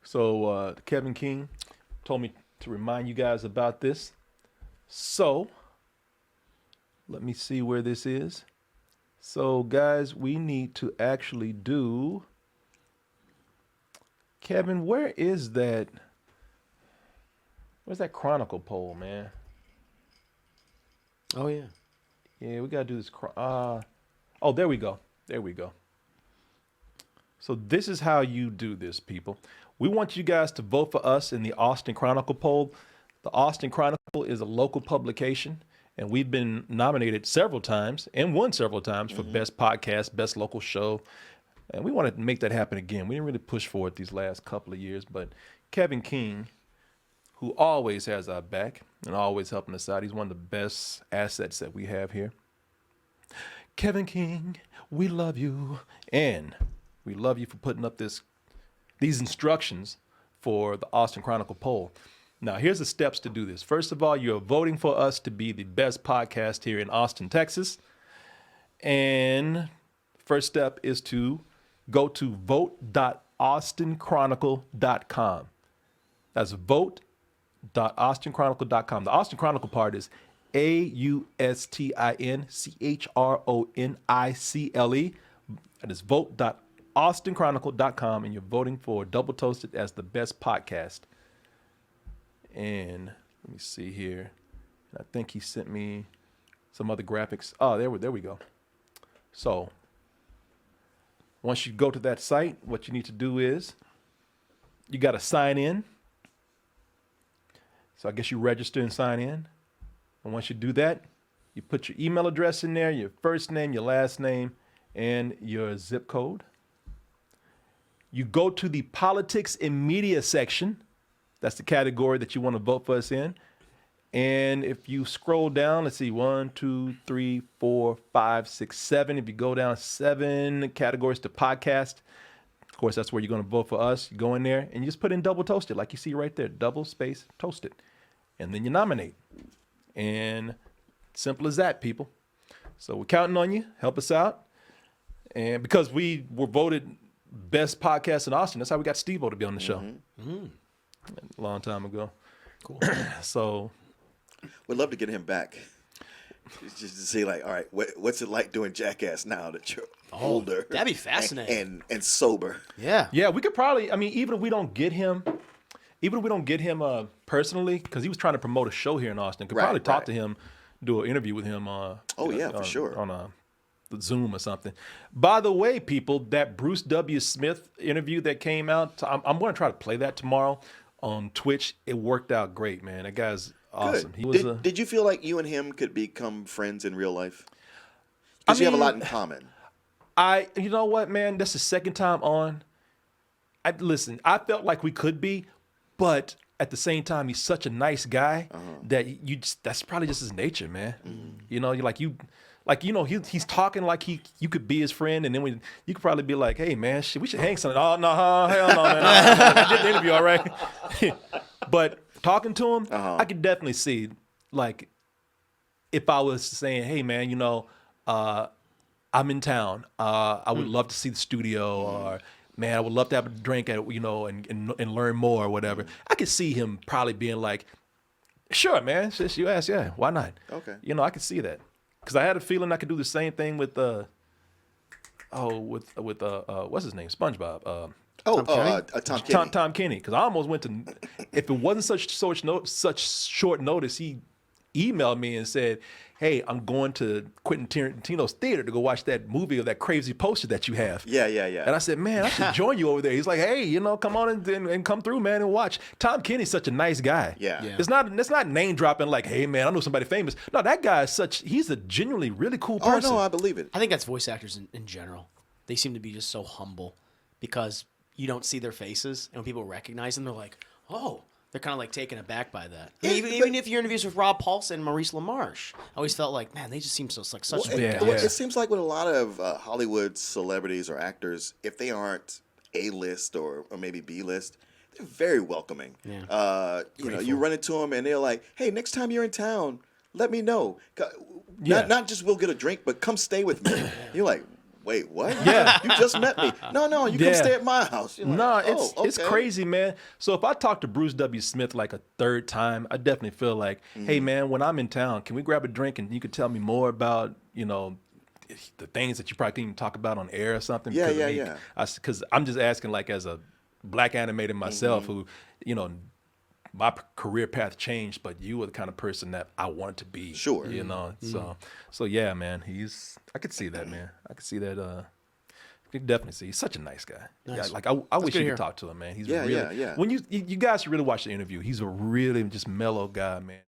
So Kevin King told me to remind you guys about this. So let me see where this is. So guys, we need to actually do. Kevin, where is that? Where's that Chronicle poll, man? Oh yeah. Yeah, we gotta do this. Oh, there we go. There we go. So this is how you do this, people. We want you guys to vote for us in the Austin Chronicle poll. The Austin Chronicle is a local publication, and we've been nominated several times and won several times for best podcast, best local show. And we want to make that happen again. We didn't really push for it these last couple of years, but Kevin King, who always has our back and always helping us out, he's one of the best assets that we have here. Kevin King, we love you. And we love you for putting up these instructions for the Austin Chronicle poll. Now, here's the steps to do this. First of all, you're voting for us to be the best podcast here in Austin, Texas. And first step is to go to vote.austinchronicle.com. That's vote.austinchronicle.com. The Austin Chronicle part is AUSTINCHRONICLE. That is vote.austinchronicle.com, and you're voting for Double Toasted as the best podcast. And let me see here. I think he sent me some other graphics. Oh, there we go. So once you go to that site, what you need to do is you got to sign in. So I guess you register and sign in. And once you do that, you put your email address in there, your first name, your last name, and your zip code. You go to the politics and media section. That's the category that you want to vote for us in. And if you scroll down, let's see, 1, 2, 3, 4, 5, 6, 7. If you go down 7 categories to podcast, of course, that's where you're going to vote for us. You go in there and you just put in double toasted, like you see right there, double space toasted. And then you nominate. And simple as that, people. So we're counting on you. Help us out. And because we were voted best podcast in Austin, that's how we got Steve-O to be on the show. A long time ago. Cool. So we'd love to get him back. Just to see, like, all right, what's it like doing Jackass now that you're older? That'd be fascinating. And sober. Yeah. Yeah, we could probably, I mean, even if we don't get him personally, because he was trying to promote a show here in Austin, could probably talk to him, do an interview with him. For sure. On Zoom or something. By the way, people, that Bruce W. Smith interview that came out, I'm going to try to play that tomorrow on Twitch. It worked out great, man. That guy's awesome. Good. He was. Did you feel like you and him could become friends in real life? Because you have a lot in common. You know what, man? That's the second time on. Listen, I felt like we could be, but at the same time, he's such a nice guy that that's probably just his nature, man. You know, he's talking like you could be his friend, and then you could probably be like, hey, man, we should hang something. Oh, no, hell no, man. I did the interview, all right. But talking to him, I could definitely see, like, if I was saying, hey, man, I'm in town. I would love to see the studio, or, man, I would love to have a drink, and learn more or whatever. I could see him probably being like, sure, man, since you asked, yeah, why not? Okay. I could see that. Because I had a feeling I could do the same thing with what's his name, SpongeBob. Tom Kenny. Because I almost went to, if it wasn't such short notice, he emailed me and said, hey, I'm going to Quentin Tarantino's theater to go watch that movie or that crazy poster that you have. Yeah. And I said, man, I should join you over there. He's like, hey, come on and come through, man, and watch. Tom Kenny's such a nice guy. Yeah. It's not name dropping like, hey, man, I know somebody famous. No, that guy is he's a genuinely really cool person. Oh, no, I believe it. I think that's voice actors in general. They seem to be just so humble because you don't see their faces, and when people recognize them, they're like, oh. They're kind of like taken aback by that. Even if your interviews with Rob Paulson and Maurice LaMarche, I always felt like, man, they just seem so like such good guys. It seems like with a lot of Hollywood celebrities or actors, if they aren't A-list or maybe B-list, they're very welcoming. Yeah. You run into them and they're like, hey, next time you're in town, let me know. Not just we'll get a drink, but come stay with me. You're like, wait, what? Yeah. You just met me. No, you Yeah. come stay at my house. You're like, No, oh, it's okay. crazy, man. So if I talk to Bruce W. Smith like a third time, I definitely feel like, Mm-hmm. hey, man, when I'm in town, can we grab a drink and you could tell me more about, the things that you probably can't even talk about on air or something? Yeah, because yeah. Because I'm just asking, like, as a black animator myself, Mm-hmm. who, my career path changed, but you were the kind of person that I wanted to be. Sure. So yeah, man, I could see that, man. I could see that. You can definitely see he's such a nice guy. Nice. Yeah, like I wish good you to hear. could talk to him, man. He's Yeah, really yeah. when you guys should really watch the interview. He's a really just mellow guy, man.